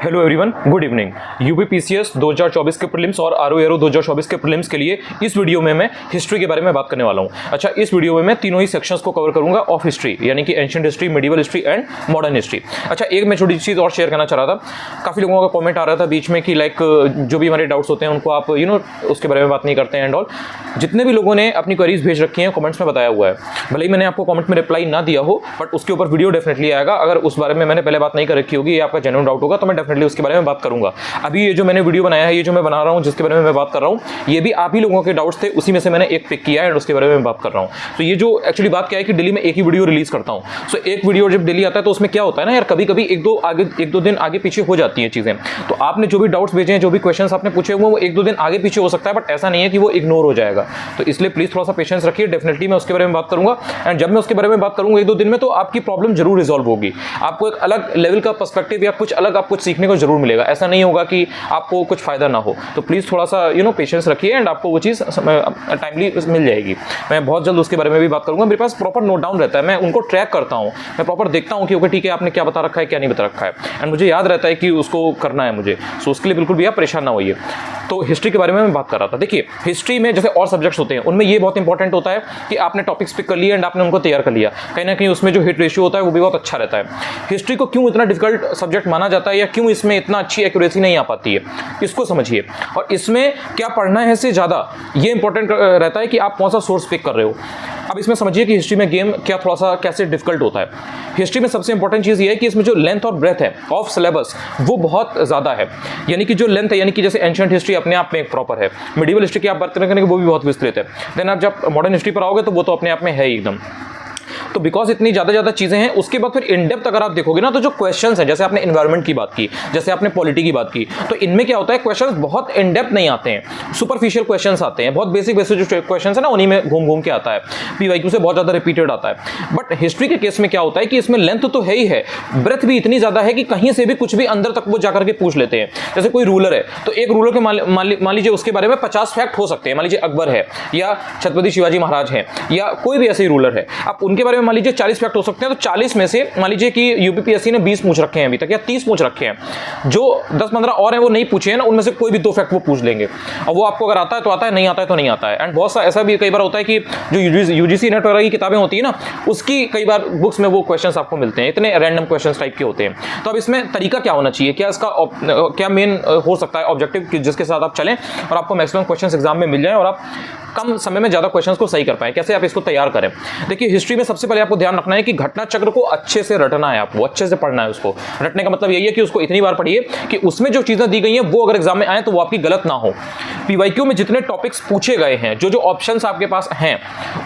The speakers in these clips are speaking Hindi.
Hello everyone, good evening. UPPCS 2024 के प्रीलिम्स और आरओ एरो 2024 के प्रीलिम्स के लिए इस वीडियो में मैं हिस्ट्री के बारे में बात करने वाला हूं। अच्छा, इस वीडियो में मैं तीनों ही सेक्शंस को कवर करूंगा ऑफ हिस्ट्री, यानी कि ancient history, medieval history and modern history. अच्छा, एक मैं छोटी चीज़ और शेयर करना चाह रहा था। काफ़ी लोगों का कॉमेंट आ रहा था बीच में कि लाइक जो भी हमारे डाउट्स होते हैं उनको आप उसके बारे में बात नहीं करते हैं एंड ऑल। जितने भी लोगों ने अपनी क्वेरीज भेज रखी हैं कमेंट्स में बताया हुआ है, भले ही मैंने आपको कमेंट में रिप्लाई ना दिया हो, बट उसके ऊपर वीडियो डेफिनेटली आएगा। अगर उस बारे में मैंने पहले बात नहीं कर रखी होगी, ये आपका जेन्युइन डाउट होगा, तो मैं डेफिनेटली उसके बारे में बात करूंगा। अभी ये जो मैंने वीडियो बनाया है, ये जो मैं बना रहा हूँ, जिसके बारे में मैं बात कर रहा हूँ, ये भी आप ही लोगों के डाउट्स थे, उसी में से मैंने एक पिक किया है और उसके बारे में बात कर रहा हूँ। तो ये जो एक्चुअली बात क्या है कि डेली में एक ही वीडियो रिलीज करता हूँ। सो एक वीडियो जब डेली आता है तो उसमें क्या होता है ना यार, कभी कभी एक दो दिन आगे पीछे हो जाती है चीजें। तो आपने जो भी डाउट्स भेजे हैं, जो भी क्वेश्चन आपने पूछे हुए, वो एक दो दिन आगे पीछे हो सकता है, बट ऐसा नहीं है कि वो इग्नोर हो जाएगा। तो इसलिए प्लीज थोड़ा सा पेशेंस रखिए, डेफिनेटली मैं उसके बारे में बात करूंगा। एंड जब मैं उसके बारे में बात करूंगा एक दो दिन में, तो आपकी प्रॉब्लम जरूर रिजॉल्व होगी। आपको एक अलग लेवल का पर्सपेक्टिव या कुछ अलग आप कुछ सीखने को जरूर मिलेगा। ऐसा नहीं होगा कि आपको कुछ फायदा ना हो। तो प्लीज थोड़ा सा पेशेंस रखिए एंड आपको वो चीज टाइमली मिल जाएगी। मैं बहुत जल्द उसके बारे में भी बात करूंगा। मेरे पास प्रॉपर नोट डाउन रहता है, मैं उनको ट्रैक करता हूं, मैं प्रॉपर देखता हूं कि ओके ठीक है, आपने क्या बता रखा है, क्या नहीं बता रखा है, एंड मुझे याद रहता है कि उसको करना है मुझे। सो उसके लिए बिल्कुल भी आप परेशान ना होइए। तो हिस्ट्री के बारे में मैं बात कर रहा था। देखिए, हिस्ट्री में जैसे और सब्जेक्ट्स होते हैं, उनमें ये बहुत इंपॉर्टेंट होता है कि आपने टॉपिक्स पिक कर लिए एंड आपने उनको तैयार कर लिया। कहीं ना कहीं उसमें जो हिट रेशियो होता है वो भी बहुत अच्छा रहता है। हिस्ट्री को क्यों इतना डिफिकल्ट सब्जेक्ट माना जाता है, या क्यों इसमें इतना अच्छी एक्यूरेसी नहीं आ पाती है, इसको समझिए। और इसमें क्या पढ़ना है से ज्यादा ये इंपॉर्टेंट रहता है कि आप कौन सा सोर्स पिक कर रहे हो। अब इसमें समझिए कि हिस्ट्री में गेम क्या थोड़ा सा कैसे डिफिकल्ट होता है। हिस्ट्री में सबसे इंपॉर्टेंट चीज ये है कि इसमें जो लेंथ और ब्रेथ है ऑफ सिलेबस वो बहुत ज्यादा है। यानी कि जो लेंथ है, यानी कि जैसे एंशिएंट हिस्ट्री अपने आप में एक प्रॉपर है, मिडिवल हिस्ट्री की आप बात करेंगे वो भी बहुत विस्तृत है। देन आप जब मॉडर्न हिस्ट्री पर आओगे तो वो तो अपने आप में है एकदम। तो बिकॉज इतनी ज्यादा चीजें हैं, उसके बाद फिर इन डेप्थ अगर आप देखोगे ना, तो जो क्वेश्चंस हैं, जैसे आपने एनवायरनमेंट की बात की, जैसे आपने पॉलिटी की बात की, तो इनमें क्या होता है, क्वेश्चंस बहुत इन डेप्थ नहीं आते हैं, सुपरफिशियल क्वेश्चंस आते हैं। बहुत बेसिक जो क्वेश्चंस है ना, उन्हीं में घूम के आता है। पीवाईक्यू से बहुत ज्यादा रिपीटेड आता है। बट हिस्ट्री के केस में क्या होता है कि इसमें लेंथ तो है ही है, ब्रेथ भी इतनी ज्यादा है कि कहीं से भी कुछ भी अंदर तक वो जाकर के पूछ लेते हैं। जैसे कोई रूलर है, तो एक रूलर के मान लीजिए उसके बारे में 50 फैक्ट हो सकते हैं। मान लीजिए अकबर है, या छत्रपति शिवाजी महाराज है, या कोई भी ऐसे रूलर है, आप उनके बारे में मान लीजिए 40 फैक्ट हो सकते हैं। तो 40 में से मान लीजिए कि यूपीपीएससी ने 20 पूछ रखे हैं अभी तक, या 30 पूछ रखे हैं। जो 10-15 और हैं वो नहीं पूछे हैं ना, उनमें से कोई भी 2 फैक्ट वो पूछ लेंगे। और वो आपको अगर आता है तो आता है, नहीं आता है तो नहीं आता है। एंड बहुत सा ऐसा भी कई बार होता है कि जो यूजीसी नेट वगैरह की किताबें होती है ना, उसकी कई बार बुक्स में वो क्वेश्चंस आपको मिलते हैं, इतने रैंडम क्वेश्चंस टाइप के होते हैं। तो अब इसमें तरीका क्या होना चाहिए, क्या इसका क्या मेन हो सकता है ऑब्जेक्टिव जिसके साथ आप चलें और आपको मैक्सिमम क्वेश्चंस एग्जाम में मिल जाए और आप कम समय में ज्यादा क्वेश्चंस को सही कर पाए, कैसे आप इसको तैयार करें। देखिए, हिस्ट्री में सबसे पहले आपको ध्यान रखना है कि घटना चक्र को अच्छे से रटना है, आपको अच्छे से पढ़ना है। उसको रटने का मतलब यही है कि उसको इतनी बार पढ़िए कि उसमें जो चीजें दी गई हैं वो अगर एग्जाम में आए तो वो आपकी गलत ना हो। पीवाईक्यू में जितने टॉपिक्स पूछे गए हैं, जो ऑप्शंस आपके पास हैं,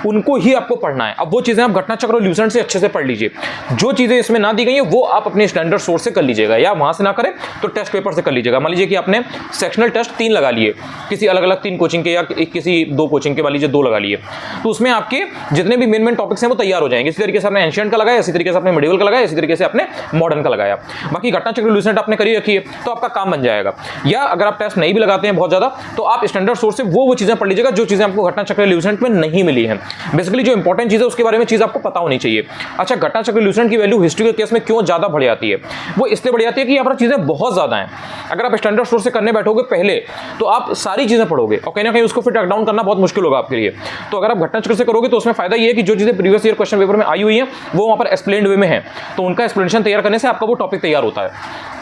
उनको ही आपको पढ़ना है। अब वो चीजें आप घटना चक्र और ल्यूसेंट से अच्छे से पढ़ लीजिए। जो चीजें इसमें ना दी गई हैं वो आप अपने स्टैंडर्ड सोर्स से कर लीजिएगा, या वहां से ना करें तो टेस्ट पेपर से कर लीजिएगा। मान लीजिए कि आपने सेक्शनल टेस्ट 3 लगा लिए, किसी अलग अलग 3 कोचिंग के या किसी 2 कोचिंग के, मान लीजिए 2 लगा लिए, तो उसमें आपके जितने भी मेन टॉपिक्स हैं वो तैयार हो जाएंगे। इसी तरीके से आपने एंशिएंट का लगाया, इसी तरीके से आपने मिडिवल का लगाया, इसी तरीके से आपने मॉडर्न का लगाया। बाकी घटना चक्र ल्यूसेंट आपने करी रखी है तो आपका काम बन जाएगा। या अगर आप टेस्ट नहीं भी लगाते हैं बहुत ज्यादा, तो आप स्टैंडर्ड सोर्स से वो चीजें पढ़ लीजिएगा जो चीजें आपको घटना चक्र ल्यूसेंट में नहीं मिली है। बेसिकली जो इंपॉर्टेंट चीज है उसके बारे में चीज आपको पता होनी चाहिए। अच्छा, घटना चक्र ल्यूसेंट की वैल्यू हिस्ट्री के केस में क्यों ज्यादा बढ़ जाती है? वो इसलिए बढ़ जाती है कि यहाँ पर चीजें बहुत ज्यादा हैं। अगर आप स्टैंडर्ड सोर्स से करने बैठोगे पहले, तो आप सारी चीजें पढ़ोगे और कहीं ना कहीं उसको फिर ट्रैक डाउन करना बहुत मुश्किल होगा आपके लिए। तो अगर आप घटना चक्र से करोगे तो उसमें फायदा ये है कि जो चीजें प्रीवियस ईयर क्वेश्चन पेपर में आई हुई हैं वो वहां पर एक्सप्लेन्ड वे में है, तो उनका एक्सप्लेनेशन तैयार करने से आपका वो टॉपिक तैयार होता है।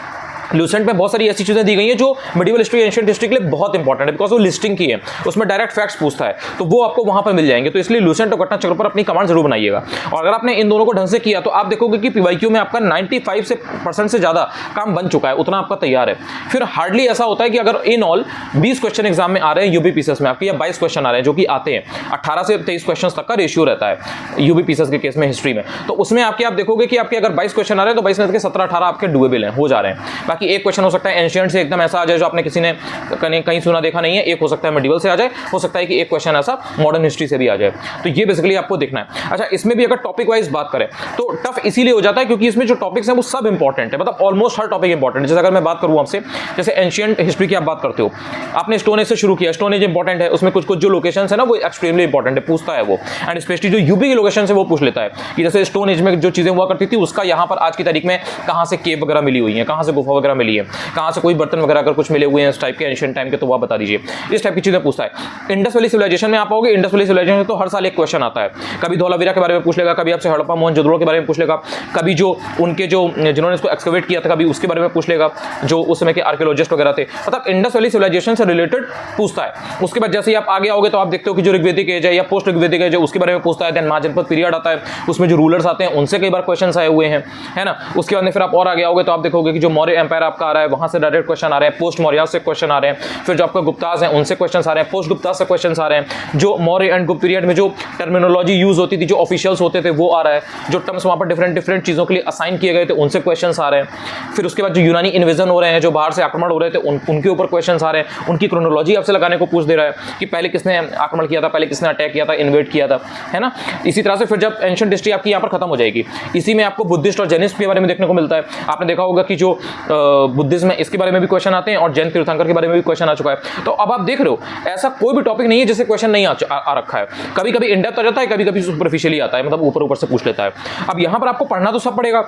ल्यूसेंट में बहुत सारी ऐसी चीजें दी गई हैं जो मिडिवल हिस्ट्री, एंशिएंट हिस्ट्री के लिए बहुत इंपॉर्टेंट है, बिकॉज वो लिस्टिंग की है, उसमें डायरेक्ट फैक्ट्स पूछता है, तो वो आपको वहां पर मिल जाएंगे। तो इसलिए ल्यूसेंट और घटना चक्र पर अपनी कमांड जरूर बनाइएगा। और अगर आपने इन दोनों को ढंग से किया तो आप देखोगे कि पीवाईक्यू में आपका 95% से ज्यादा काम बन चुका है, उतना आपका तैयार है। फिर हार्डली ऐसा होता है कि अगर इन ऑल 20 क्वेश्चन एग्जाम में आ रहे हैं यूपीपीसीएस में आपके, या 22 क्वेश्चन आ रहे हैं जो कि आते हैं, 18 से 23 क्वेश्चन तक का रेशियो रहता है यूपीपीसीएस के केस में हिस्ट्री में, तो उसमें आपके आप देखोगे कि आपके अगर 22 क्वेश्चन आ रहे हैं तो 22 में 17-18 आपके डुएबल हैं, हो जा रहे हैं। बाकी एक क्वेश्चन हो सकता है एंशिएंट से एकदम ऐसा आ जाए जो आपने किसी ने कहीं सुना देखा नहीं है, एक हो सकता है मिडिवल से आ जाए, हो सकता है कि एक क्वेश्चन ऐसा मॉडर्न हिस्ट्री से भी आ जाए। तो ये बेसिकली आपको देखना है। अच्छा, इसमें भी अगर टॉपिक वाइज बात करें तो टफ इसीलिए हो जाता है क्योंकि इसमें जो टॉपिक्स हैं वो सब इंपॉर्टेंट है, मतलब ऑलमोस्ट हर टॉपिक इंपॉर्टेंट है। जैसे अगर मैं बात करूं आपसे, जैसे एंशिएंट हिस्ट्री की आप बात करते हो, आपने स्टोन एज से शुरू किया, स्टोन एज इंपॉर्टेंट है, उसमें कुछ जो लोकेशंस है ना वो एक्सट्रीमली इंपॉर्टेंट है, पूछता है वो, एंड स्पेशली जो यूपी की लोकेशन से वो पूछ लेता है कि जैसे स्टोन एज में जो चीजें हुआ करती थी उसका यहाँ पर आज की तारीख में कहां से केव वगैरह मिली हुई है, कहां से गुफा वगैरह वगैरह मिली है, कहाँ से कोई बर्तन वगैरह अगर कुछ मिले हुए हैं इस टाइप के एंशिएंट टाइम के तो वो बता दीजिए। इस टाइप की चीजें पूछता है। इंडस वैली सिविलाइजेशन में आप आओगे, इंडस वैली सिविलाइजेशन तो हर साल एक क्वेश्चन आता है, कभी धौलावीरा के बारे में पूछ लेगा, कभी आपसे हड़प्पा मोहनजोदड़ो के बारे में पूछ लेगा, कभी जो उनके जो जिन्होंने इसको एक्सकवेट किया था कभी उसके बारे में पूछ लेगा, जो उस समय के आर्कियोलॉजिस्ट वगैरह थे। मतलब इंडस वैली सिविलाइजेशन से रिलेटेड पूछता है। उसके बाद जैसे ही आप आगे आओगे तो आप देखते हो कि जो ऋग्वेदिक एज है या पोस्ट ऋग्वेदिक एज है उसके बारे में पूछता है। देन महाजनपद पीरियड आता है, उसमें जो रूलर्स आते हैं उनसे कई बार क्वेश्चन आए हुए हैं, है ना। उसके बाद में फिर आप और आगे आओगे तो आप देखोगे कि जो मौर्य एम्पायर आपका आ रहा है वहां से डायरेक्ट क्वेश्चन आ रहे हैं, पोस्ट मौर्य से क्वेश्चन आ रहे हैं, फिर जो आपका गुप्ताज है उनसे क्वेश्चन आ रहे हैं, पोस्ट गुप्ता से क्वेश्चन आ रहे हैं, जो मौर्य एंड गुप्त पीरियड में जो टर्मिनोलॉजी यूज होती थी, जो ऑफिशियल्स होते थे वो आ रहा है, जो टर्म्स वहां पर डिफरेंट चीजों के लिए असाइन किए गए थे उनसे क्वेश्चन आ रहे हैं। फिर उसके बाद जो यूनानी इन्वेजन हो रहे हैं, जो बाहर से आक्रमण हो रहे थे उनके ऊपर क्वेश्चन आ रहे हैं, उनकी क्रोनोलॉजी आपसे लगाने को पूछ दे रहा है कि पहले किसने आक्रमण किया था, पहले किसने अटैक किया था, इन्वेड किया था, है ना। इसी तरह से फिर जब एंशिएंट हिस्ट्री आपकी यहाँ पर खत्म हो जाएगी, इसी में आपको बुद्धिस्ट और जैनिस्ट के बारे में देखने को मिलता है। आपने देखा होगा कि जो बुद्धिज्म है इसके बारे में भी क्वेश्चन आते हैं और जैन तीर्थंकर के बारे में भी क्वेश्चन आ चुका है। तो अब आप देख रहे हो ऐसा कोई भी टॉपिक नहीं है जिससे क्वेश्चन नहीं आ रखा है। कभी कभी इन डेप्थ आ जाता है, कभी कभी सुपरफिशियली आता है, मतलब ऊपर से पूछ लेता है। अब यहाँ पर आपको पढ़ना तो सब पड़ेगा,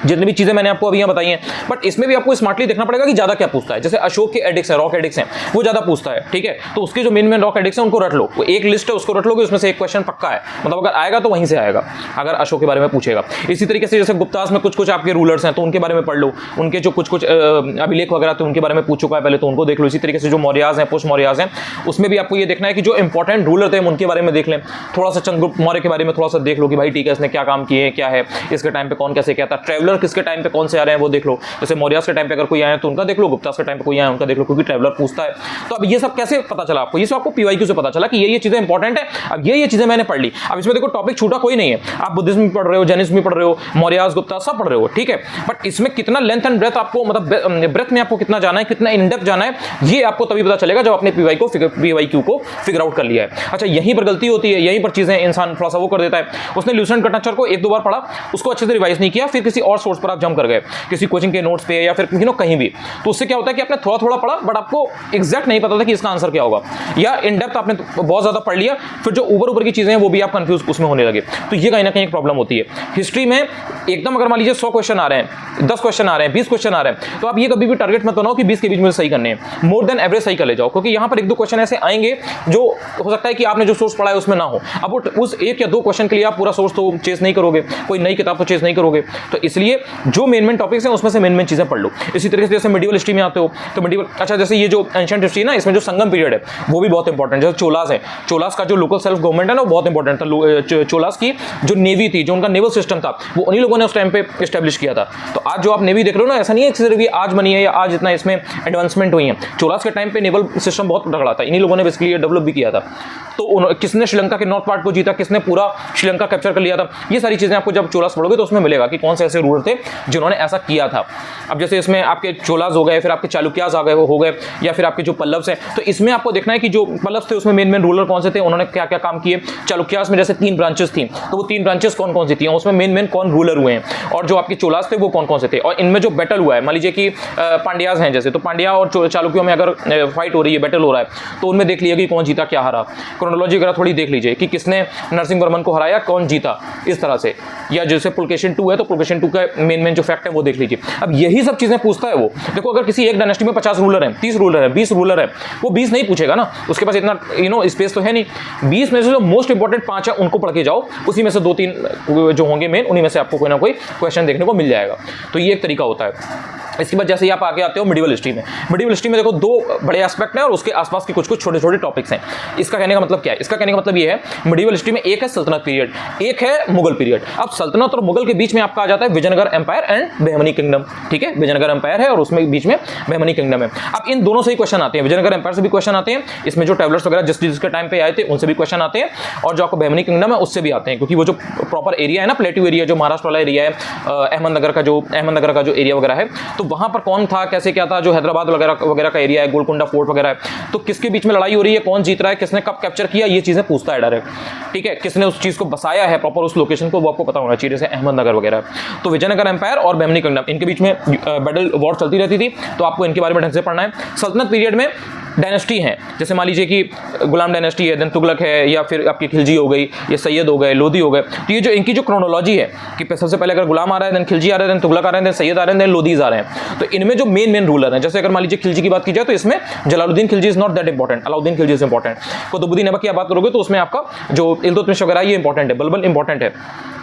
जितनी भी चीजें मैंने आपको अभी यहाँ बताई हैं, बट इसमें भी आपको स्मार्टली देखना पड़ेगा कि ज्यादा क्या पूछता है। जैसे अशोक के एडिक्स है, रॉक एडिक्स हैं, वो ज्यादा पूछता है, ठीक है। तो उसके जो मेन रॉक एडिक्स हैं उनको रट लो, वो एक लिस्ट है उसको रट लो कि उसमें से एक क्वेश्चन पक्का है, मतलब अगर आएगा तो वहीं से आएगा अगर अशोक के बारे में पूछेगा। इसी तरीके से जैसे गुप्तास में कुछ आपके रूलर्स हैं तो उनके बारे में पढ़ लो, उनके जो कुछ अभिलेख वगैरह थे उनके बारे में पूछ चुका है पहले, तो उनको देख लो। इसी तरीके से जो मौर्याज हैं, पोस्ट मौर्याज हैं, उसमें भी आपको ये देखना है कि जो इंपॉर्टेंट रूलर थे उनके बारे में देख लें। थोड़ा सा चंद्रगुप्त मौर्य के बारे में थोड़ा सा देख लो कि भाई ठीक है इसने क्या काम किए, क्या है, इसके टाइम पे कौन कैसे क्या था, ट्रैवलर किसके टाइम पे कौन से आ रहे हैं वो देख लो। जैसे मौर्यास के टाइम पे अगर कोई आए तो उनका देख लो, गुप्तास के टाइम पे कोई आए उनका देख लो, क्योंकि ट्रैवलर पूछता है। तो अब ये सब कैसे पता चला आपको? ये सब आपको पीवाईक्यू से पता चला कि ये चीजें इंपॉर्टेंट है। अब ये चीजें मैंने पढ़ ली। अब इसमें देखो टॉपिक छूटा कोई नहीं है, आप बुद्धिज्म भी पढ़ रहे हो, जैनिज्म भी पढ़ रहे हो, मौर्यास गुप्ता सब पढ़ रहे हो, ठीक है। बट इसमें कितना लेंथ एंड ब्रेथ आपको, मतलब ब्रेथ में आपको कितना जाना है, कितना इन डेप्थ जाना है, ये आपको तभी पता चलेगा जब आपने पीवाईक्यू को फिगर आउट कर लिया है। अच्छा, यहीं पर गलती होती है, यहीं पर चीजें इंसान थोड़ा सा वो कर देता है। उसने ल्यूसेंट कटनाचर को एक दो बार पढ़ा, उसको अच्छे से रिवाइज नहीं किया, फिर किसी और सोर्स पर आप जंप कर गए, किसी कोचिंग के नोट्स पे या फिर कहीं भी। तो उससे क्या होता है कि आपने थोड़ा थोड़ा पढ़ा बट आपको एग्जैक्ट नहीं पता था कि इसका आंसर क्या होगा, या इन डेप्थ आपने बहुत ज्यादा पढ़ लिया, फिर जो ऊपर की चीजें हैं वो भी आप कंफ्यूज उसमें होने लगे। तो ये कहीं ना कहीं एक प्रॉब्लम होती है हिस्ट्री में। एकदम अगर मान लीजिए 100 क्वेश्चन आ रहे हैं, 10 क्वेश्चन आ रहे हैं, 20 क्वेश्चन आ रहे हैं, तो आप ये कभी भी टारगेट मत बनाओ कि 20 के बीच में सही करने हैं, मोर देन एवरेज सही कर ले जाओ, क्योंकि यहां पर एक दो क्वेश्चन ऐसे आएंगे जो हो सकता है कि आपने जो सोर्स पढ़ा है उसमें ना हो। अब उस एक या दो क्वेश्चन के लिए आप पूरा सोर्स तो चेस नहीं करोगे, कोई नई किताब तो चेस नहीं करोगे। तो इसलिए जो मेन टॉपिक्स हैं उसमें से मेन चीजें पढ़ लो। इसी तरीके से जैसे मिडिवल हिस्ट्री में आते हो तो मिडिवल, अच्छा जैसे ये जो एंशिएंट हिस्ट्री ना, इसमें जो संगम पीरियड है वो भी बहुत इंपॉर्टेंट। जैसे चोलास है, चोलास का जो लोकल सेल्फ गवर्नमेंट है ना वो बहुत इंपॉर्टेंट था। चोलास की जो नेवी थी, जो उनका नेवल सिस्टम था, वो उन्हीं लोगों ने उस टाइम पे एस्टेब्लिश किया था। तो आज जो आप नेवी देख रहे हो ना, ऐसा नहीं है कि सिर्फ ये आज बनी है या आज इतना इसमें एडवांसमेंट हुई है। चोलास के टाइम पे नेवल सिस्टम बहुत तगड़ा था, इन्हीं लोगों ने बेसिकली डेवलप भी किया था। तो किसने श्रीलंका के नॉर्थ पार्ट को जीता, किसने पूरा श्रीलंका कैप्चर कर लिया था, ये सारी चीजें आपको जब चोलास पढ़ोगे तो उसमें मिलेगा कि कौन से ऐसे रूलर थे जिन्होंने ऐसा किया था। अब जैसे इसमें आपके चोलास हो गए, फिर आपके चालुक्यास आ गए हो गए, या फिर आपके जो पल्लव्स हैं, तो इसमें आपको देखना है कि जो पल्लव्स थे उसमें मेन रूलर कौन से थे, उन्होंने क्या क्या काम किए। चालुक्यास में जैसे 3 ब्रांचेस थी, तो वो 3 ब्रांचेस कौन कौन सी थी, उसमें मेन कौन रूलर हुए हैं, और जो आपके चोलास थे वो कौन कौन से थे, और इनमें जो बैटल हुआ है, मान लीजिए कि पांड्यास हैं जैसे, तो पांड्या और चालुक्यों में अगर फाइट हो रही है, बैटल हो रहा है, तो उनमें देख लिया कि कौन जीता क्या हारा। क्रोनोलॉजी वगैरह थोड़ी देख लीजिए कि किसने नरसिंह वर्मन को हराया, कौन जीता, इस तरह से। या जैसे पुलकेशिन 2 है तो पुलकेशिन 2 का मेन जो फैक्ट है वो देख लीजिए। अब यही सब चीजें पूछता है वो। देखो अगर किसी एक डायनेस्टी में 50 रूलर हैं, 30 रूलर है, 20 रूलर है, वो 20 नहीं पूछेगा ना, उसके पास इतना स्पेस तो है नहीं। 20 में से जो मोस्ट इंपॉर्टेंट 5 है उनको पढ़ के जाओ, उसी में से 2-3 जो होंगे मेन, उन्हीं में से आपको कोई ना कोई क्वेश्चन देखने को मिल जाएगा। तो ये एक तरीका होता है। इसके बाद जैसे ही आप आगे आते हो मिडिवल हिस्ट्री में, मिडिवल हिस्ट्री में देखो 2 बड़े एस्पेक्ट हैं और उसके आसपास की कुछ छोटे छोटे टॉपिक्स हैं। इसका कहने का मतलब क्या है? इसका कहने का मतलब ये है, मिडिवल हिस्ट्री में एक है सल्तनत पीरियड, एक है मुगल पीरियड। अब सल्तनत और मुगल के बीच में आपका आ जाता है Vijayanagara empire and Bahmani kingdom, ठीक है। विजयनगर एम्पायर है और उसमें बीच में बहमनी किंगडम है। अब इन दोनों से ही क्वेश्चन आते हैं, विजयनगर एम्पायर से भी क्वेश्चन आते हैं, इसमें जो ट्रैवलर्स वगैरह जिसके टाइम पे आए थे उनसे भी क्वेश्चन आते हैं, और जो आपको बहमनी किंगडम है उससे भी आते हैं, क्योंकि वो जो प्रॉपर एरिया है ना, प्लेट्यू एरिया जो महाराष्ट्र वाला एरिया है, अहमदनगर का जो एरिया वगैरह है, तो वहां पर कौन था, कैसे क्या था, जो हैदराबाद वगैरह का एरिया है, गोलकुंडा फोर्ट वगैरह है, तो किसके बीच में लड़ाई हो रही है, कौन जीत रहा है, किसने कब कैप्चर किया, ये चीजें पूछता है डायरेक्ट, ठीक है। किसने उस चीज को बसाया है प्रॉपर उस लोकेशन को, वो आपको पता होना चाहिए, जैसे अहमदनगर वगैरह। तो विजयनगर एम्पायर और बहमनी किंगडम, इनके बीच में बैटल वॉर चलती रहती थी, तो आपको इनके बारे में ढंग से पढ़ना है। सल्तनत पीरियड में डायनेस्टी हैं, जैसे मान लीजिए कि गुलाम डायनेस्टी है, देन तुगलक है, या फिर आपकी खिलजी हो गई, ये सैयद हो गए, लोधी हो गए, तो ये जो इनकी जो क्रोनोलॉजी है कि सबसे पहले अगर गुलाम आ रहा है, देन खिलजी आ रहा है, देन तुगलक आ रहे हैं, देन सैयद आ रहे हैं, देन लोधीज आ रहे हैं, तो इनमें जो मेन रूलर है, जैसे अगर मान लीजिए खिलजी की बात की जाए तो इसमें Jalaluddin Khilji is not that important, Alauddin Khilji is important. Qutbuddin Aibak की आप बात करोगे तो उसमें आपका जो इल्तुतमिश वगैरह ये इंपॉर्टेंट है, बलबल इंपॉर्टेंट है,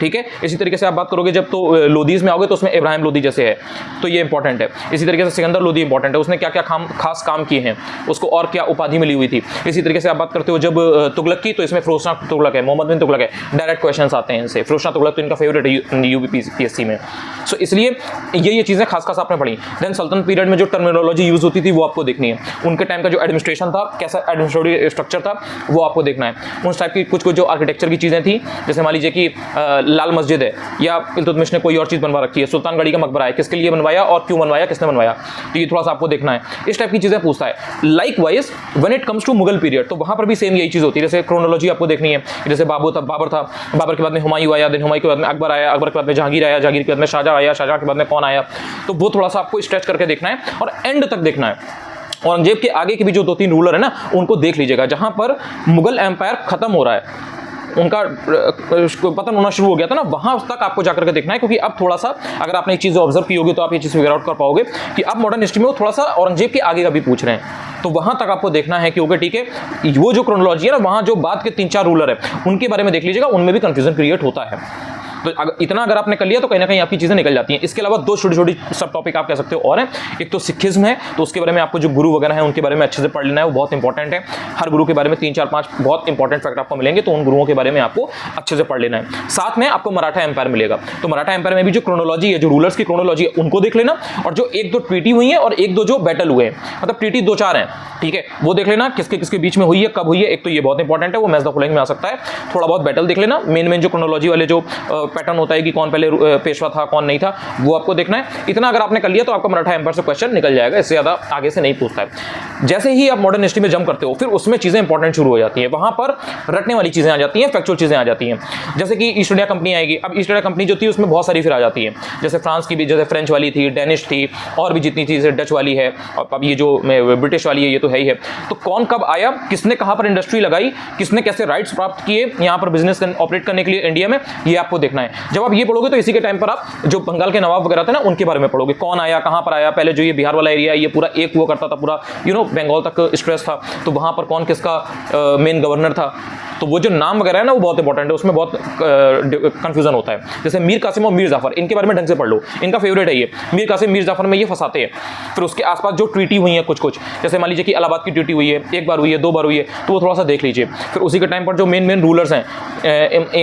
ठीक है। इसी तरीके से आप बात करोगे जब तो लोधीज में आओगे तो उसमें इब्राहिम लोधी जैसे है, तो ये इंपॉर्टेंट है। इसी तरीके से सिकंदर लोधी इंपॉर्टेंट है, उसने क्या क्या खास काम किए हैं, उसको और क्या उपाधि मिली हुई थी। इसी तरीके से आप बात करते हो जब तुगलक की, तो इसमें फिरोजशाह तुगलक है, मोहम्मद बिन तुगलक है, डायरेक्ट क्वेश्चंस आते हैं इनसे। फिरोजशाह तुगलक तो इनका फेवरेट है यूपीपीएससी में, सो इसलिए ये चीजें खास आपने पढ़ी। देन सल्तनत पीरियड में जो टर्मिनोलॉजी यूज होती थी वो आपको देखनी है, उनके टाइम का जो एडमिनिस्ट्रेशन था, कैसा एडमिनिस्ट्रेटिव स्ट्रक्चर था, वो आपको देखना है। उस टाइप की कुछ जो आर्किटेक्चर की चीजें थी, जैसे मान लीजिए कि लाल मस्जिद है, या इल्तुतमिश ने कोई और चीज बनवा रखी है, सुल्तानगढ़ी का मकबरा है, किसके लिए बनवाया और क्यों बनवाया, किसने बनवाया, तो ये थोड़ा सा आपको देखना है। इस टाइप की चीजें पूछता है। Likewise when it comes to Mughal period, तो वहां पर भी सेम यही चीज होती है, जैसे क्रोनोलॉजी आपको देखनी है, जैसे बाबर था, बाबर के बाद में हुमायूं आया, देन हुमायूं के बाद में अकबर आया, अकबर के बाद में जहांगीर आया, जहांगीर के बाद में शाहजहां आया, शाहजहां के बाद में कौन आया, तो वो थोड़ा सा आपको स्ट्रेच करके देखना है और एंड तक देखना है। औरंगजेब के आगे के भी जो 2-3 रूलर है ना, उनको देख लीजिएगा, जहां पर मुगल एम्पायर खत्म हो रहा है, उनका पतन होना शुरू हो गया था ना, वहां तक आपको जाकर के देखना है, क्योंकि अब थोड़ा सा अगर आपने एक चीज ऑब्जर्व की होगी तो आप ये चीज फिगर आउट कर पाओगे कि अब मॉडर्न हिस्ट्री में वो थोड़ा सा औरंगजेब के आगे का भी पूछ रहे हैं, तो वहां तक आपको देखना है कि ओके ठीक है, वो जो क्रोनोलॉजी है ना, वहां जो बाद के 3-4 रूलर है उनके बारे में देख लीजिएगा, उनमें भी कंफ्यूजन क्रिएट होता है। तो इतना अगर आपने कर लिया तो कहीं ना कहीं आपकी चीजें निकल जाती हैं। इसके अलावा 2 छोटी सब टॉपिक आप कह सकते हो और हैं, एक तो सिखिज्म है, तो उसके बारे में आपको जो गुरु वगैरह है उनके बारे में अच्छे से पढ़ लेना है, वो बहुत इंपॉर्टेंट है। हर गुरु के बारे में 3-4-5 बहुत इंपॉर्टेंट फैक्ट आपको मिलेंगे, तो उन गुरुओं के बारे में आपको अच्छे से पढ़ लेना है। साथ में आपको मराठा एम्पायर मिलेगा, तो मराठा एम्पायर में भी जो क्रोनोलॉजी है, जो रूलर्स की क्रोनोलॉजी है, उनको देख लेना, और जो 1-2 ट्रीटी हुई है और 1-2 जो बैटल हुए हैं, मतलब ट्रीटी 2-4 हैं, ठीक है, वो देख लेना किसके किसके बीच में हुई है, कब हुई है। एक तो ये बहुत इंपॉर्टेंट है, वो मैच द फॉलोइंग में आ सकता है। थोड़ा बहुत बैटल देख लेना, मेन जो क्रोनोलॉजी वाले जो पैटर्न होता है कि कौन पहले पेशवा था कौन नहीं था, वो आपको देखना है। इतना अगर आपने कर लिया तो आपका मराठा एम्पायर से क्वेश्चन निकल जाएगा, इससे ज्यादा आगे से नहीं पूछता है। जैसे ही आप मॉडर्न हिस्ट्री में जंप करते हो, फिर उसमें चीजें इंपॉर्टेंट शुरू हो जाती है, वहां पर रटने वाली चीजें आ जाती हैं, फैक्चुअल चीजें आ जाती हैं। जैसे कि ईस्ट इंडिया कंपनी आएगी, अब ईस्ट इंडिया कंपनी जो थी उसमें बहुत सारी फिर आ जाती है, जैसे फ्रांस की भी, जैसे फ्रेंच वाली थी, डेनिश थी, और भी जितनी चीजें, डच वाली है, और अब ये जो ब्रिटिश वाली है, ये तो है ही है। तो कौन कब आया, किसने कहां पर इंडस्ट्री लगाई, किसने कैसे राइट्स प्राप्त किए यहां पर बिजनेस ऑपरेट करने के लिए इंडिया में, ये आपको देखना है। जब आप ये पढ़ोगे तो इसी के टाइम पर आप जो बंगाल के नवाब वगैरह थे ना, उनके बारे में पढ़ोगे, कौन आया, कहां पर आया। पहले जो ये बिहार वाला एरिया है, ये पूरा एक हुआ करता था, पूरा बंगाल तक स्ट्रेस था, तो वहां पर कौन किसका मेन गवर्नर था, तो वो जो नाम वगैरह है ना, वो बहुत इंपॉर्टेंट है, उसमें बहुत कंफ्यूजन होता है। जैसे मीर कासिम और मीर जाफर, इनके बारे में ढंग से पढ़ लो, इनका फेवरेट है ये मीर कासिम मीर जाफर में ये फंसाते हैं। फिर उसके आसपास जो ट्रीटी हुई है कुछ, जैसे मान लीजिए कि इलाहाबाद की ट्रीटी हुई है, 1 बार हुई है, 2 बार हुई है, तो वो थोड़ा सा देख लीजिए। फिर उसी के टाइम पर जो मेन रूलर्स हैं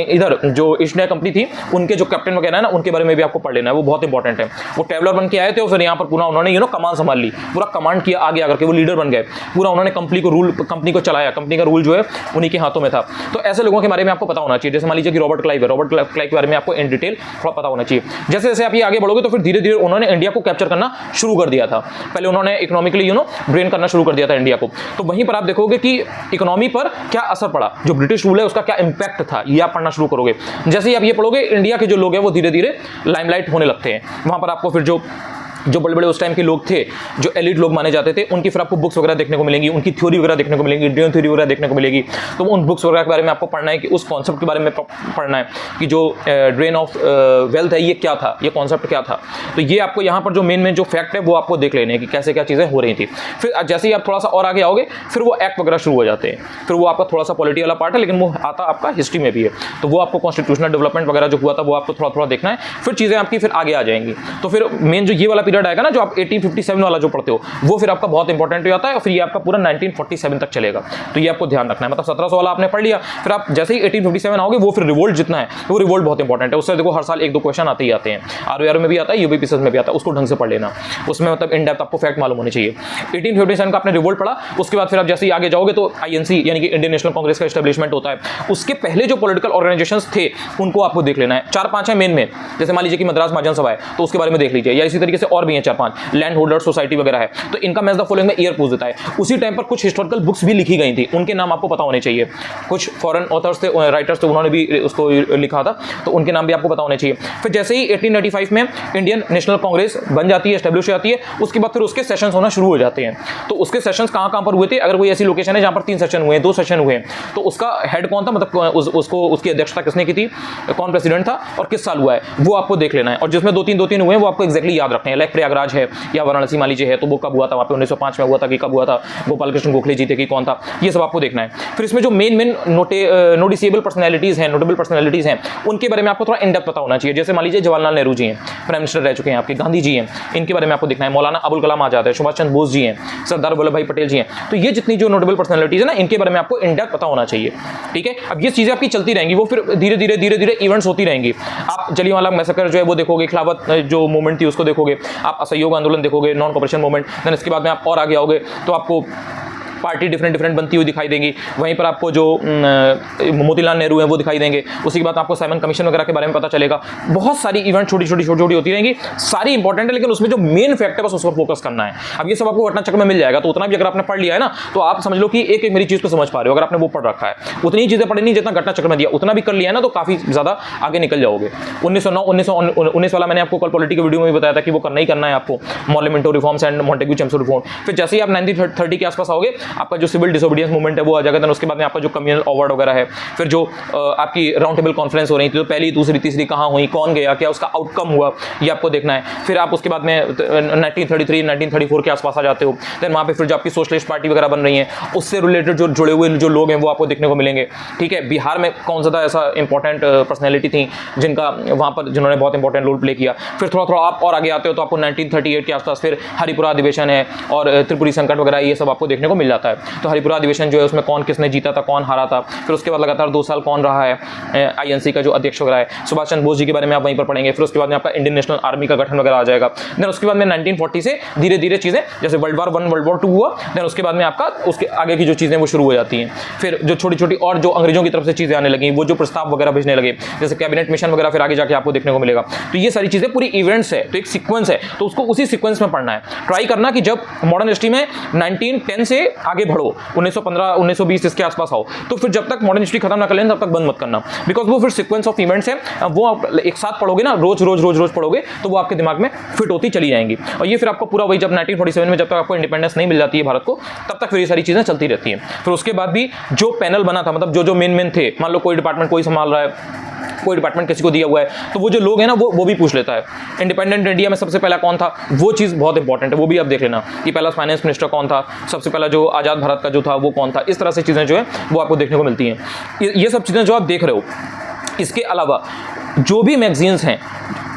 इधर जो ईस्ट इंडिया कंपनी थी, उनके जो कैप्टन वगैरह है ना, उनके बारे में भी आपको पढ़ लेना है, वो बहुत इंपॉर्टेंट है। वो ट्रैवलर बन के आए थे और फिर यहाँ पर पूरा उन्होंने कमांड संभाल ली, पूरा कमांड किया, आगे आकर के वो लीडर बन गए, पूरा उन्होंने कंपनी को चलाया, कंपनी का रूल जो है उन्हीं के हाथों में था। तो ऐसे लोगों के बारे में आपको पता होना चाहिए। जैसे मान लीजिए कि रॉबर्ट क्लाइव है, रॉबर्ट क्लाइव के बारे में आपको इन डिटेल थोड़ा पता होना चाहिए। जैसे जैसे आप ये आगे बढ़ोगे तो फिर धीरे धीरे उन्होंने इंडिया को कैप्चर करना शुरू कर दिया था। पहले उन्होंने इकोनॉमिकली ड्रेन करना शुरू कर दिया था इंडिया को। तो वहीं पर आप देखोगे कि इकोनॉमी पर क्या असर पड़ा, जो ब्रिटिश रूल है उसका क्या इंपैक्ट था, ये आप पढ़ना शुरू करोगे। जैसे ही आप ये पढ़ोगे, इंडिया के जो लोग हैं वो धीरे धीरे लाइमलाइट होने लगते हैं। वहां पर आपको फिर जो बड़े बड़े उस टाइम के लोग थे, जो एलिट लोग माने जाते थे, उनकी फिर आपको बुक्स वगैरह देखने को मिलेंगी, उनकी थ्योरी वगैरह देखने को मिलेंगी, ड्रेन थ्योरी वगैरह देखने को मिलेगी। तो उन बुक्स वगैरह के बारे में आपको पढ़ना है कि उस कॉन्सेप्ट के बारे में पढ़ना है कि जो ड्रेन ऑफ वेल्थ है ये क्या था, ये कॉन्सेप्ट क्या था। तो ये आपको यहाँ पर जो मेन जो फैक्ट है वो आपको देख लेने हैं कि कैसे क्या चीज़ें हो रही थी। फिर जैसे ही आप थोड़ा सा और आगे आओगे, फिर वो एक्ट वगैरह शुरू हो जाते हैं। फिर वो आपका थोड़ा सा पॉलिटी वाला पार्ट है, लेकिन वो आता आपका हिस्ट्री में भी है। तो वो आपको कॉन्स्टिट्यूशनल डेवलपमेंट वगैरह जो हुआ था वो आपको थोड़ा थोड़ा देखना है। फिर चीज़ें आपकी फिर आगे आ जाएंगी। तो फिर मेन जो ये वाला पीरियड आएगा ना, जो आप 1857 वाला जो पढ़ते हो, वो फिर आपका बहुत इंपॉर्टेंट हो जाता है। और फिर ये आपका पूरा 1947 तक चलेगा। तो ये आपको ध्यान रखना है। मतलब 1700 वाला आपने पढ़ लिया, फिर आप जैसे ही 1857 आओगे, वो फिर रिवोल्ट जितना है, वो रिवोल्ट बहुत इंपॉर्टेंट है। उससे देखो हर साल 1-2 क्वेश्चन आते ही आते हैं। आरओआर में भी आता है, यूपीपीएससी में भी आता है, उसको ढंग से पढ़ लेना। उसमें मतलब इन डेप्थ आपको फैक्ट मालूम होनी चाहिए। 1857 का आपने रिवोल्ट पढ़ा, उसके बाद फिर आप जैसे ही आगे जाओगे तो आईएनसी यानी कि इंडियन नेशनल कांग्रेस का एस्टेब्लिशमेंट होता है। उसके पहले जो पॉलिटिकल ऑर्गेनाइजेशंस थे उनको आपको देख लेना है। 4-5 है मेन में। जैसे मान लीजिए कि मद्रास महाजन सभा है, तो उसके बारे में देख लीजिए। या इसी तरीके से और और भी हैं 4-5 लैंड होल्डर सोसाइटी वगैरह है, तो इनका मैच द फॉलोइंग में ईयर पूछ देता है। उसी टाइम पर कुछ हिस्टोरिकल बुक्स भी लिखी गई थी, उनके नाम आपको पता होने चाहिए। कुछ फॉरेन ऑथर्स थे, राइटर्स थे, उन्होंने भी उसको लिखा था, तो उनके नाम भी आपको पता होने चाहिए। फिर जैसे ही 1885 में इंडियन नेशनल कांग्रेस बन जाती है, एस्टेब्लिश हो जाती है, उसके बाद फिर उसके सेशंस होना शुरू हो जाते हैं। तो उसके सेशंस कहाँ कहाँ पर हुए थे, अगर कोई ऐसी लोकेशन है जहाँ पर 3 सेशन हुए हैं, 2 सेशन हुए हैं, तो उसका हेड कौन था, मतलब उसको उसकी अध्यक्षता किसने की थी, कौन प्रेसिडेंट था और किस साल हुआ है, वो आपको देख लेना है। और जिसमें 2-3 हुए हैं वो आपको एक्जैक्टली याद रखने हैं। लाइक प्रयागराज है या वाराणसी मान लीजिए है, तो वो कब हुआ था, वहाँ पे 1905 में हुआ था कि कब हुआ था, गोपाल कृष्ण गोखले जी थे कि कौन था, ये सब आपको देखना है। फिर इसमें जो मेन नोटिसेबल पर्सनैलिटीज हैं, नोटेबल पर्सनैलिटीज हैं, उनके बारे में आपको थोड़ा इन डेप्थ पता होना चाहिए। जैसे मान लीजिए जवाहरलाल नेहरू जी हैं, प्राइम मिनिस्टर रह चुके हैं आपके, गांधी जी हैं, इनके बारे में आपको देखना है। मौलाना अबुल कलाम आजाद है, सुभाष चंद्र बोस जी हैं, सरदार वल्लभ भाई पटेल जी हैं। तो ये जितनी जो नोटेबल पर्सनैलिटीज है ना, इनके बारे में आपको इन डेप्थ पता होना चाहिए। ठीक है, अब ये चीजें आपकी चलती रहेंगी, वो फिर धीरे धीरे इवेंट्स होती रहेंगी। आप जलियांवाला मैसेकर जो है वो देखोगे, खिलाफत जो मूवमेंट थी उसको देखोगे, आप असहयोग आंदोलन देखोगे, नॉन कॉपरेशन मूवमेंट, देन इसके बाद में आप और आगे आओगे तो आपको पार्टी डिफरेंट बनती हुई दिखाई देंगी। वहीं पर आपको जो मोतीलाल नेहरू है वो दिखाई देंगे। उसी के बाद आपको साइमन कमीशन वगैरह के बारे में पता चलेगा। बहुत सारी इवेंट छोटी छोटी होती रहेंगी, सारी इंपॉर्टेंट है, लेकिन उसमें जो मेन फैक्ट है बस उस पर फोकस करना है। अब ये सब आपको घटना चक्र में मिल जाएगा, तो उतना भी अगर आपने पढ़ लिया है ना, तो आप समझ लो कि एक मेरी चीज़ को समझ पा रहे हो। अगर आपने वो पढ़ रखा है, उतनी ही चीज़ें पढ़ी नहीं जितना घटना चक्र में दिया, उतना भी कर लिया है ना, तो काफ़ी ज़्यादा आगे निकल जाओगे। 1919 वाला मैंने आपको कल पॉलिटी के वीडियो में भी बताया था कि वो करना ही करना है आपको, मॉर्लेमेंटो reforms and Montagu Chelmsford reform. फिर जैसे ही आप 1930 के आसपास आओगे, आपका जो सिविल डिसोबीडियंस मूवमेंट है वो आ जाएगा। देन उसके बाद में आपका जो कम्युनल अवार्ड वगैरह है, फिर जो आपकी राउंड टेबल कॉन्फ्रेंस हो रही थी, तो पहली, दूसरी, तीसरी कहाँ हुई, कौन गया, क्या उसका आउटकम हुआ, ये आपको देखना है। फिर आप उसके बाद में 1933 1934 के आसपास आ जाते हो। देन वहाँ पे फिर जो आपकी सोशलिस्ट पार्टी वगैरह बन रही है, उससे रिलेटेड जो जुड़े हुए जो लोग हैं वो आपको देखने को मिलेंगे। ठीक है, बिहार में कौन ज़्यादा ऐसा इंपॉर्टेंट पर्सनैलिटी थी जिनका वहाँ पर जिन्होंने बहुत इंपॉर्टेंट रोल प्ले किया। फिर थोड़ा आप और आगे आते हो तो आपको 1938 के आसपास फिर हरिपुरा अधिवेशन है और त्रिपुरी संकट वगैरह, ये सब आपको देखने को मिल जाता है। तो हरिपुरा अधिवेशन जो है उसमें कौन किसने जीता था, कौन हारा था। फिर उसके बाद लगातार 2 साल कौन रहा है आईएनसी का जो अध्यक्ष वगैरह है, सुभाष चंद्र बोस जी के बारे में आप वहीं पर पढ़ेंगे। फिर उसके बाद में आपका इंडियन नेशनल आर्मी का गठन वगैरह आ जाएगा। देन उसके बाद में 1940 से धीरे धीरे चीज़ें, जैसे वर्ल्ड वार 1 वर्ल्ड वार 2 हुआ, देन उसके बाद में आपका उसके आगे की जो चीज़ें वो शुरू हो जाती हैं। फिर जो छोटी छोटी और जो अंग्रेजों की तरफ से चीज़ें आने लगी, वो जो प्रस्ताव वगैरह भेजने लगे, जैसे कैबिनेट मिशन वगैरह, फिर आगे जाके आपको देखने को मिलेगा। तो ये सारी चीज़ें पूरी इवेंट्स है, तो एक सीक्वेंस है, तो उसको उसी सीक्वेंस में पढ़ना है। ट्राई करना कि जब मॉडर्न हिस्ट्री में 1910 से आगे बढ़ो, 1915 1920 इसके आसपास आओ, तो फिर जब तक मॉडर्न हिस्ट्री खत्म ना कर लें तब तक बंद मत करना, बिकॉज वो फिर सीक्वेंस ऑफ इवेंट्स है, वो आप एक साथ पढ़ोगे ना, रोज पढ़ोगे, तो वो आपके दिमाग में फिट होती चली जाएंगी। और ये फिर आपको पूरा वही, जब 1947 में जब तक आपको इंडिपेंडेंस नहीं मिल जाती है भारत को, तब तक फिर ये सारी चीज़ें चलती रहती हैं। फिर उसके बाद भी जो पैनल बना था, मतलब जो मेन थे, मान लो कोई डिपार्टमेंट कोई संभाल रहा है, कोई डिपार्टमेंट किसी को दिया हुआ है, तो वो जो लोग हैं ना वो भी पूछ लेता है। इंडिपेंडेंट इंडिया में सबसे पहला कौन था, वो चीज़ बहुत इंपॉर्टेंट है, वो भी आप देख लेना कि पहला फाइनेंस मिनिस्टर कौन था, सबसे पहला जो आज़ाद भारत का जो था वो कौन था। इस तरह से चीज़ें जो है वो आपको देखने को मिलती हैं। ये सब चीज़ें जो आप देख रहे हो, इसके अलावा जो भी मैगजीन्स हैं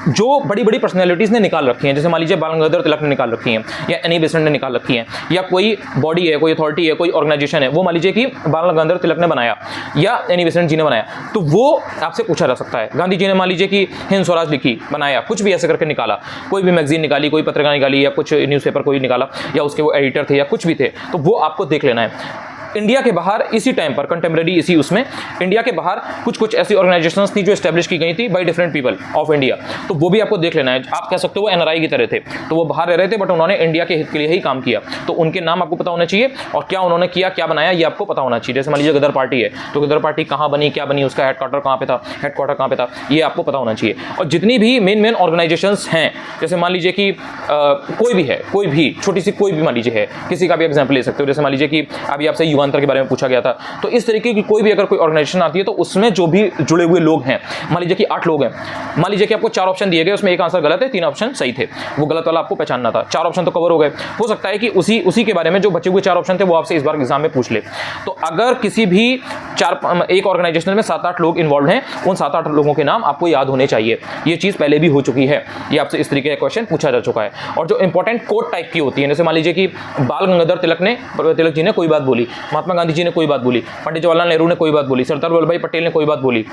जो बड़ी बड़ी पर्सनैलिटीज़ ने निकाल रखी हैं, जैसे मान लीजिए बाल गंगाधर तिलक ने निकाल रखी हैं, या एनी बेसेंट ने निकाल रखी हैं, या कोई बॉडी है, कोई अथॉरिटी है, कोई ऑर्गेनाइजेशन है, वो मान लीजिए कि बाल गंगाधर तिलक ने बनाया या एनी बेसेंट जी ने बनाया, तो वो आपसे पूछा जा सकता है। गांधी जी ने मान लीजिए कि हिंद स्वराज लिखी, बनाया, कुछ भी ऐसे करके निकाला, कोई भी मैगजीन निकाली, कोई पत्रिका निकाली, या कुछ न्यूज़पेपर कोई निकाला, या उसके वो एडिटर थे या कुछ भी थे, तो वो आपको देख लेना है। इंडिया के बाहर इसी टाइम पर कंटेम्प्रेरी इसी उसमें इंडिया के बाहर कुछ ऐसी ऑर्गेनाइजेशंस थी जो एस्टेब्लिश की गई थी by different people of India, तो वो भी आपको देख लेना है। आप कह सकते हो वो एनआरआई की तरह थे, तो वो बाहर रह रहे थे बट उन्होंने इंडिया के हित के लिए ही काम किया, तो उनके नाम आपको पता होना चाहिए और क्या उन्होंने किया, क्या बनाया, ये आपको पता होना चाहिए। जैसे मान लीजिए गदर पार्टी है, तो गदर पार्टी कहाँ बनी, क्या बनी, उसका हेडक्वार्टर कहाँ पे था, ये आपको पता होना चाहिए। और जितनी भी मेन ऑर्गेनाइजेशंस हैं, जैसे मान लीजिए कि कोई भी छोटी सी कोई भी मान लीजिए है, किसी का भी एग्जाम्पल ले सकते हो। जैसे मान लीजिए कि अभी आपसे युगांतर के बारे में पूछा गया था, तो इस तरीके की कोई भी अगर कोई ऑर्गेनाइजेशन आती है, तो उसमें जो भी जुड़े हुए लोग हैं, मान लीजिए कि 8 लोग हैं, मान लीजिए कि आपको 4 ऑप्शन दिए गए, उसमें एक आंसर गलत है, 3 ऑप्शन सही थे, वो गलत वाला आपको पहचानना था। 4 ऑप्शन तो कवर हो गए, हो सकता है कि उसी के बारे में जो बचे हुए 4 ऑप्शन थे वो आपसे इस बार एग्जाम में पूछ ले। तो अगर किसी भी एक ऑर्गेनाइजेशन में 7-8 लोग इन्वॉल्व हैं, उन 7-8 लोगों के नाम आपको याद होने चाहिए। ये चीज़ पहले भी हो चुकी है, ये आपसे इस तरीके का क्वेश्चन पूछा जा चुका है। और जो इंपॉर्टेंट कोड टाइप की होती है, जैसे मान लीजिए कि बाल गंगाधर तिलक जी ने कोई बात बोली, महात्मा गांधी जी ने कोई बात बोली, पंडित जवाहरलाल नेहरू ने कोई बात बोली, सरदार वल्लभ भाई पटेल ने कोई बात बोली,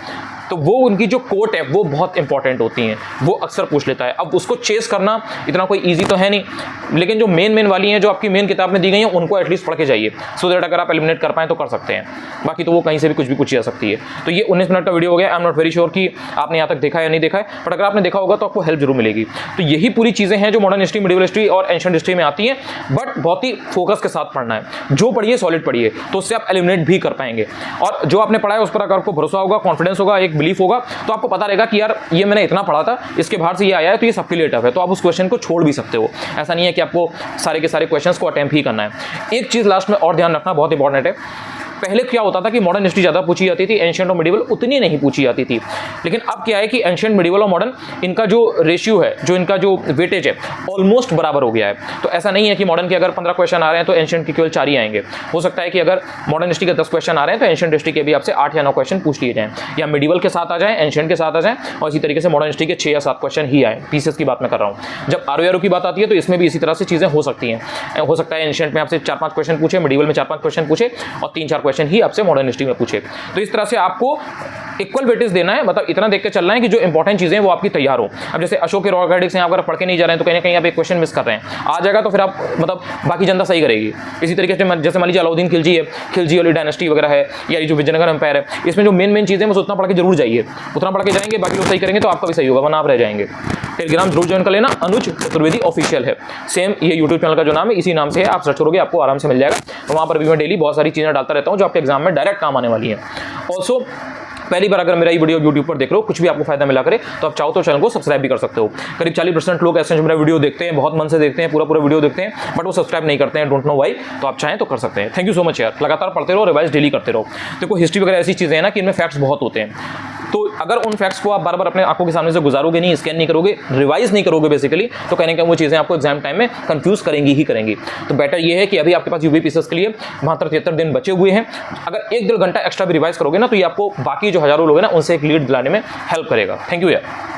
तो वो उनकी जो कोट है वो बहुत इंपॉर्टेंट होती हैं, वो अक्सर पूछ लेता है। अब उसको चेस करना इतना कोई ईजी तो है नहीं, लेकिन जो मेन वाली हैं, जो आपकी मेन किताब में दी गई हैं, उनको एटलीस्ट पढ़ के जाइए, सो दैट अगर आप एलिमिनेट कर पाएं तो कर सकते हैं। बाकी तो वो कहीं से भी कुछ भी पूछी जा सकती है। तो ये 19 मिनट का वीडियो हो गया। I am not very sure कि आपने यहाँ तक देखा है या नहीं देखा है, बट अगर आपने देखा होगा तो आपको हेल्प जरूर मिलेगी। तो यही पूरी चीजें हैं जो मॉडर्न हिस्ट्री, मिडिवल हिस्ट्री और एंशिएंट हिस्ट्री में आती हैं, बट बहुत ही फोकस के साथ पढ़ना है। जो पढ़िए सॉलिड पढ़िए, तो उससे आप एलिमिनेट भी कर पाएंगे। और जो आपने पढ़ा है उस पर अगर आपको भरोसा होगा, कॉन्फिडेंस होगा, एक बिलीफ होगा, तो आपको पता रहेगा कि यार ये मैंने इतना पढ़ा था, इसके बाहर से ये आया है, तो ये सबके लिए टफ है, तो आप उस क्वेश्चन को छोड़ भी सकते हो। ऐसा नहीं है कि आपको सारे के सारे क्वेश्चंस को अटेम्प्ट ही करना है। एक चीज लास्ट में और ध्यान रखना बहुत इंपॉर्टेंट है। पहले क्या होता था कि मॉडर्न हिस्ट्री ज़्यादा पूछी जाती थी, एंशिएंट और मिडिवल उतनी नहीं पूछी जाती थी। लेकिन अब क्या है कि एंशिएंट, मिडिवल और मॉडर्न, इनका जो रेशियो है, जो इनका जो वेटेज है, ऑलमोस्ट बराबर हो गया है। तो ऐसा नहीं है कि मॉडर्न के अगर 15 क्वेश्चन आ रहे हैं तो एंशिएंट के केवल 4 ही आएंगे। हो सकता है कि अगर मॉडर्न हिस्ट्री के 10 क्वेश्चन आ रहे हैं तो एंशिएंट हिस्ट्री के भी आपसे 8 या 9 क्वेश्चन पूछ लिए जाएं, या मिडिवल के साथ आ जाएं, एंशिएंट के साथ आ जाएं, और इसी तरीके से मॉडर्न हिस्ट्री के 6 या 7 क्वेश्चन ही आए। पीसेस की बात मैं कर रहा हूँ। जब आरओ की बात आती है तो इसमें भी इसी तरह से चीज़ें हो सकती हैं। हो सकता है एंशिएंट में आपसे 4-5 क्वेश्चन पूछे, मिडिवल में 4-5 क्वेश्चन पूछे, और 3-4 क्वेश्चन ही आपसे मॉडर्न हिस्ट्री में पूछे। तो इस तरह से आपको इक्वल वेटेज देना है, मतलब इतना देख के चलना है कि जो इंपॉर्टेंट चीजें वो आपकी तैयार हो। अब जैसे अशोक के रॉक एडिक्स हैं, आप अगर पढ़ के नहीं जा रहे हैं तो कहीं ना कहीं आप एक क्वेश्चन मिस कर रहे हैं, आ जाएगा तो फिर आप मतलब बाकी जनता सही करेगी। इसी तरीके से जैसे मान लीजिए अलाउद्दीन खिलजी है, खिलजी वाली डायनेस्टी वगैरह है, या ये जो विजयनगर एम्पायर है, इसमें जो मेन चीजें हैं उतना पढ़ के जरूर जाइए, उतना पढ़ के जाएंगे, बाकी लोग सही करेंगे तो आपका भी सही होगा, वरना आप रह जाएंगे। टेलीग्राम जरूर ज्वाइन कर लेना, अनुज चतुर्वेदी ऑफिशियल है, सेम ये यूट्यूब चैनल का जो नाम है इसी नाम से है, आप सर्च करोगे आपको आराम से मिल जाएगा। तो वहाँ पर भी मैं डेली बहुत सारी चीज़ें डालता रहता हूँ जो आपके एग्जाम में डायरेक्ट काम आने वाली है। ऑल्सो पहली बार अगर मेरा ये वीडियो यूट्यूब पर देख रहे हो, कुछ भी आपको फायदा मिला करे, तो आप चाहो तो चैनल को सब्सक्राइब भी कर सकते हो। करीब 40% लोग ऐसे मेरा वीडियो देखते हैं, बहुत मन से देखते हैं, पूरा वीडियो देखते हैं, बट वो सब्सक्राइब नहीं करते हैं, डोंट नो व्हाई। तो आप चाहें तो कर सकते हैं। थैंक यू सो मच यार, लगातार पढ़ते रहो, रिवाइज डेली करते रहो। देखो हिस्ट्री वगैरह ऐसी चीज़ें हैं ना कि इनमें फैक्ट्स बहुत होते हैं, तो अगर उन फैक्ट्स को आप बार बार अपने आंखों के सामने से गुजारोगे नहीं, स्कैन नहीं करोगे, रिवाइज नहीं करोगे बेसिकली, तो कहीं ना कहीं वो चीज़ें आपको एग्जाम टाइम में कंफ्यूज करेंगी ही करेंगी। तो बेटर ये है कि अभी आपके पास यूपीपीसीएस के लिए 72-73 दिन बचे हुए हैं। अगर 1-1.5 घंटा एक्स्ट्रा भी रिवाइज करोगे ना, तो ये आपको बाकी जो हजारों लोग हैं ना उनसे एक लीड दिलाने में हेल्प करेगा। थैंक यू यार।